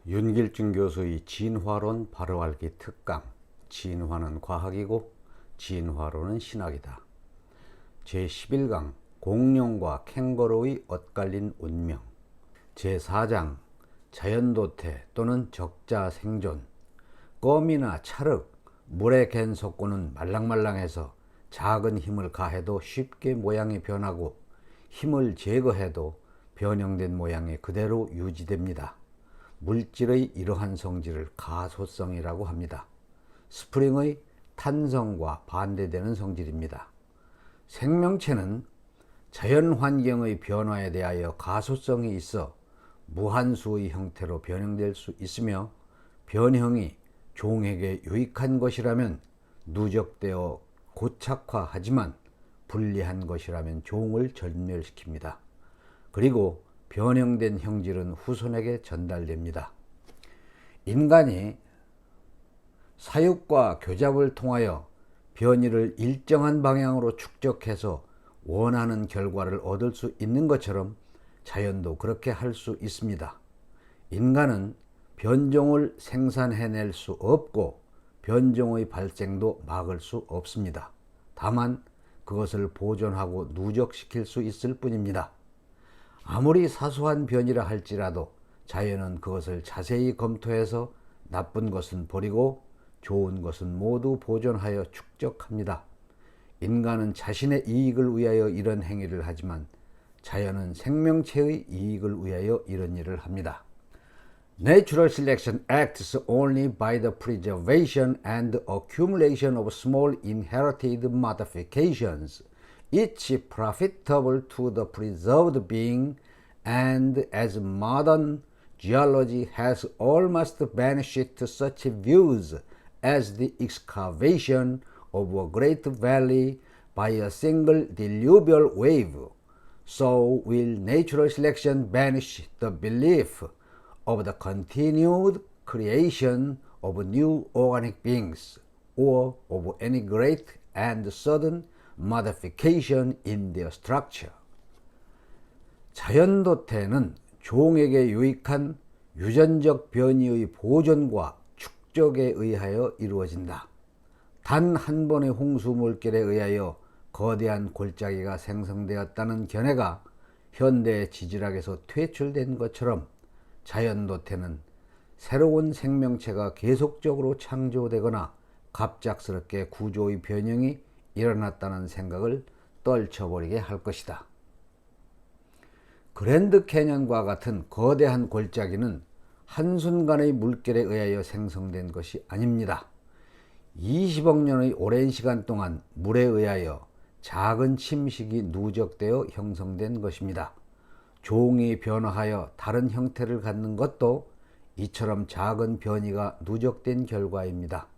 윤길중 교수의 진화론 바로알기 특강. 진화는 과학이고 진화론은 신학이다. 제11강 공룡과 캥거루의 엇갈린 운명. 제4장 자연도태 또는 적자 생존. 껌이나 찰흙, 물에 갠 석고는 말랑말랑해서 작은 힘을 가해도 쉽게 모양이 변하고 힘을 제거해도 변형된 모양이 그대로 유지됩니다. 물질의 이러한 성질을 가소성이라고 합니다. 스프링의 탄성과 반대되는 성질입니다. 생명체는 자연 환경의 변화에 대하여 가소성이 있어 무한수의 형태로 변형될 수 있으며, 변형이 종에게 유익한 것이라면 누적되어 고착화하지만 불리한 것이라면 종을 전멸시킵니다. 그리고 변형된 형질은 후손에게 전달됩니다. 인간이 사육과 교잡을 통하여 변이를 일정한 방향으로 축적해서 원하는 결과를 얻을 수 있는 것처럼 자연도 그렇게 할 수 있습니다. 인간은 변종을 생산해낼 수 없고 변종의 발생도 막을 수 없습니다. 다만 그것을 보존하고 누적시킬 수 있을 뿐입니다. 아무리 사소한 변이라 할지라도 자연은 그것을 자세히 검토해서 나쁜 것은 버리고 좋은 것은 모두 보존하여 축적합니다. 인간은 자신의 이익을 위하여 이런 행위를 하지만 자연은 생명체의 이익을 위하여 이런 일을 합니다. Natural selection acts only by the preservation and accumulation of small inherited modifications, each profitable to the preserved being, and as modern geology has almost banished such views as the excavation of a great valley by a single diluvial wave, so will natural selection banish the belief of the continued creation of new organic beings or of any great and sudden modification in their structure. 자연도태는 종에게 유익한 유전적 변이의 보존과 축적에 의하여 이루어진다. 단 한 번의 홍수 물결에 의하여 거대한 골짜기가 생성되었다는 견해가 현대 지질학에서 퇴출된 것처럼 자연도태는 새로운 생명체가 계속적으로 창조되거나 갑작스럽게 구조의 변형이 일어났다는 생각을 떨쳐버리게 할 것이다. 그랜드 캐년과 같은 거대한 골짜기는 한순간의 물결에 의하여 생성된 것이 아닙니다. 20억 년의 오랜 시간 동안 물에 의하여 작은 침식이 누적되어 형성된 것입니다. 종이 변화하여 다른 형태를 갖는 것도 이처럼 작은 변이가 누적된 결과입니다.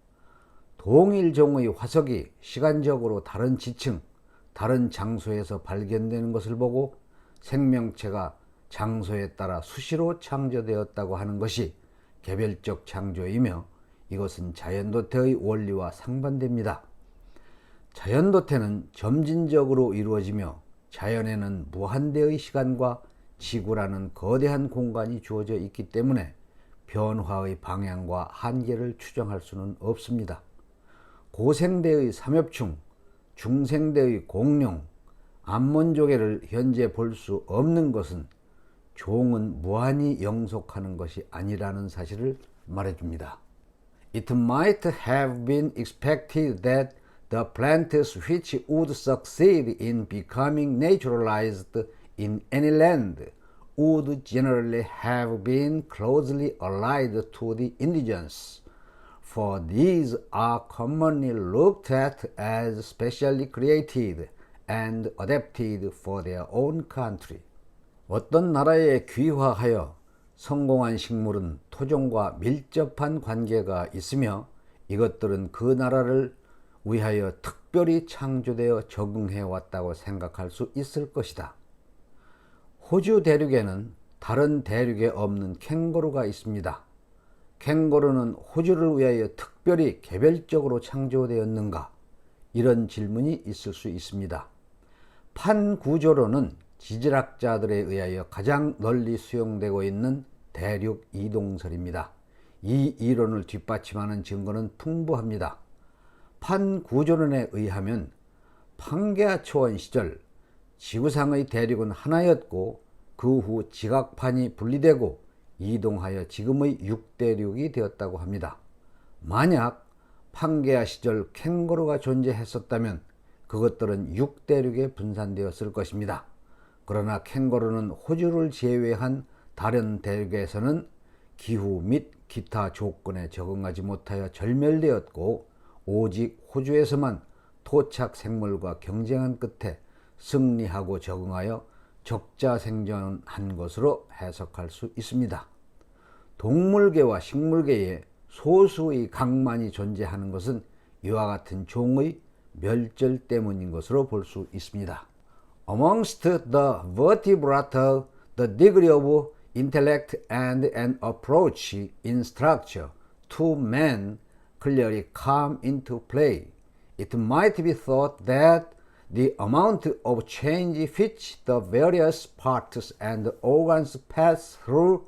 동일 종의 화석이 시간적으로 다른 지층, 다른 장소에서 발견되는 것을 보고 생명체가 장소에 따라 수시로 창조되었다고 하는 것이 개별적 창조이며, 이것은 자연도태의 원리와 상반됩니다. 자연도태는 점진적으로 이루어지며 자연에는 무한대의 시간과 지구라는 거대한 공간이 주어져 있기 때문에 변화의 방향과 한계를 추정할 수는 없습니다. 고생대의 삼엽충, 중생대의 공룡, 암몬조개를 현재 볼 수 없는 것은 종은 무한히 영속하는 것이 아니라는 사실을 말해줍니다. It might have been expected that the plants which would succeed in becoming naturalized in any land would generally have been closely allied to the indigenous, for these are commonly looked at as specially created and adapted for their own country. 어떤 나라에 귀화하여 성공한 식물은 토종과 밀접한 관계가 있으며 이것들은 그 나라를 위하여 특별히 창조되어 적응해 왔다고 생각할 수 있을 것이다. 호주 대륙에는 다른 대륙에 없는 캥거루가 있습니다. 캥거루는 호주를 위하여 특별히 개별적으로 창조되었는가? 이런 질문이 있을 수 있습니다. 판구조론은 지질학자들에 의하여 가장 널리 수용되고 있는 대륙 이동설입니다. 이 이론을 뒷받침하는 증거는 풍부합니다. 판구조론에 의하면 판게아 초원 시절 지구상의 대륙은 하나였고 그 후 지각판이 분리되고 이동하여 지금의 6대륙이 되었다고 합니다. 만약 판게아 시절 캥거루가 존재했었다면 그것들은 6대륙에 분산되었을 것입니다. 그러나 캥거루는 호주를 제외한 다른 대륙에서는 기후 및 기타 조건에 적응하지 못하여 절멸되었고 오직 호주에서만 토착 생물과 경쟁한 끝에 승리하고 적응하여 적자 생존한 것으로 해석할 수 있습니다. 동물계와 식물계에 소수의 강만이 존재하는 것은 이와 같은 종의 멸절 때문인 것으로 볼 수 있습니다. Amongst the vertebrata, the degree of intellect and an approach in structure to man clearly come into play. It might be thought that the amount of change which the various parts and organs pass through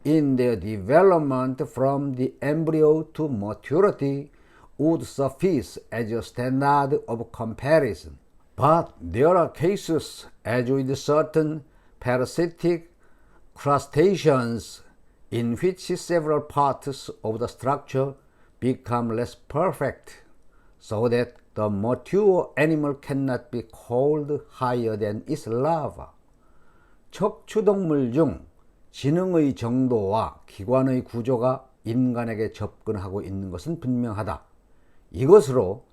in their development from the embryo to maturity would suffice as a standard of comparison. But there are cases, as with certain parasitic crustaceans, in which several parts of the structure become less perfect, so that the mature animal cannot be called higher than its larva. 척추동물 중 지능의 정도와 기관의 구조가 인간에게 접근하고 있는 것은 분명하다. 이것으로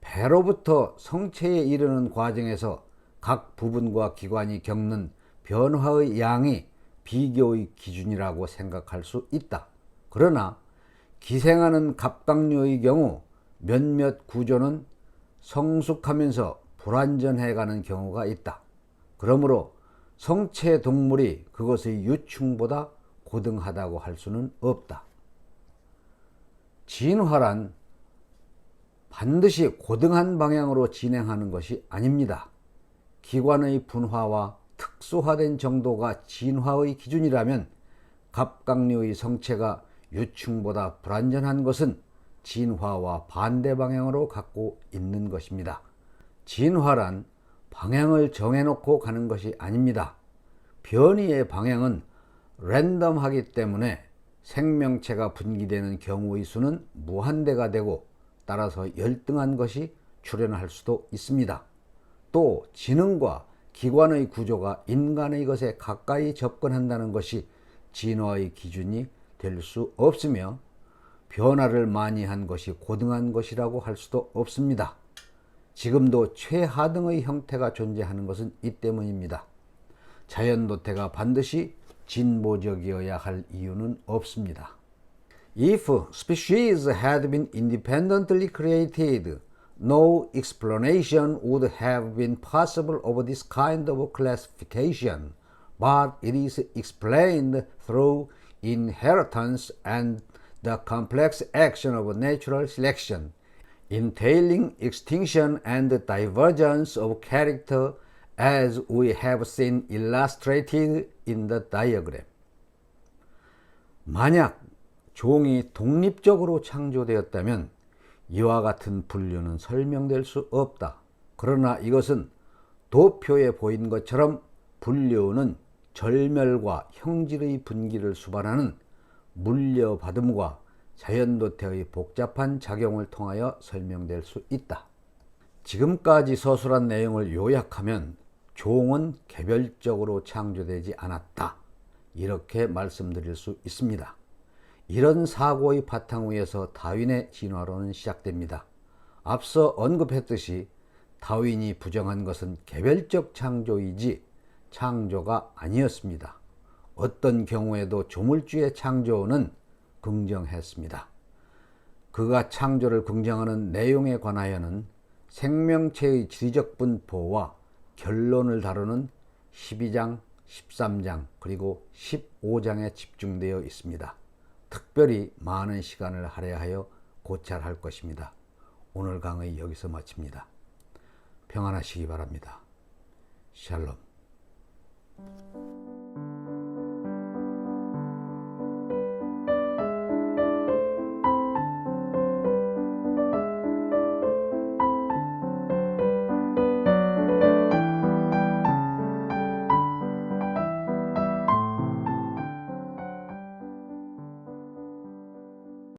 배로부터 성체에 이르는 과정에서 각 부분과 기관이 겪는 변화의 양이 비교의 기준이라고 생각할 수 있다. 그러나 기생하는 갑각류의 경우 몇몇 구조는 성숙하면서 불완전해가는 경우가 있다. 그러므로 성체 동물이 그것의 유충보다 고등하다고 할 수는 없다. 진화란 반드시 고등한 방향으로 진행하는 것이 아닙니다. 기관의 분화와 특수화된 정도가 진화의 기준이라면 갑각류의 성체가 유충보다 불완전한 것은 진화와 반대 방향으로 갖고 있는 것입니다. 진화란 방향을 정해놓고 가는 것이 아닙니다. 변이의 방향은 랜덤하기 때문에 생명체가 분기되는 경우의 수는 무한대가 되고 따라서 열등한 것이 출현할 수도 있습니다. 또 지능과 기관의 구조가 인간의 것에 가까이 접근한다는 것이 진화의 기준이 될 수 없으며 변화를 많이 한 것이 고등한 것이라고 할 수도 없습니다. 지금도 최하등의 형태가 존재하는 것은 이 때문입니다. 자연도태가 반드시 진보적이어야 할 이유는 없습니다. If species had been independently created, no explanation would have been possible of this kind of classification, but it is explained through inheritance and the complex action of natural selection, entailing extinction and divergence of character as we have seen illustrated in the diagram. 만약 종이 독립적으로 창조되었다면 이와 같은 분류는 설명될 수 없다. 그러나 이것은 도표에 보인 것처럼 분류는 절멸과 형질의 분기를 수반하는 물려받음과 자연도태의 복잡한 작용을 통하여 설명될 수 있다. 지금까지 서술한 내용을 요약하면 종은 개별적으로 창조되지 않았다. 이렇게 말씀드릴 수 있습니다. 이런 사고의 바탕 위에서 다윈의 진화론은 시작됩니다. 앞서 언급했듯이 다윈이 부정한 것은 개별적 창조이지 창조가 아니었습니다. 어떤 경우에도 조물주의 창조는 긍정했습니다. 그가 창조를 긍정하는 내용에 관하여는 생명체의 지리적 분포와 결론을 다루는 12장, 13장 그리고 15장에 집중되어 있습니다. 특별히 많은 시간을 할애하여 고찰할 것입니다. 오늘 강의 여기서 마칩니다. 평안하시기 바랍니다. 샬롬.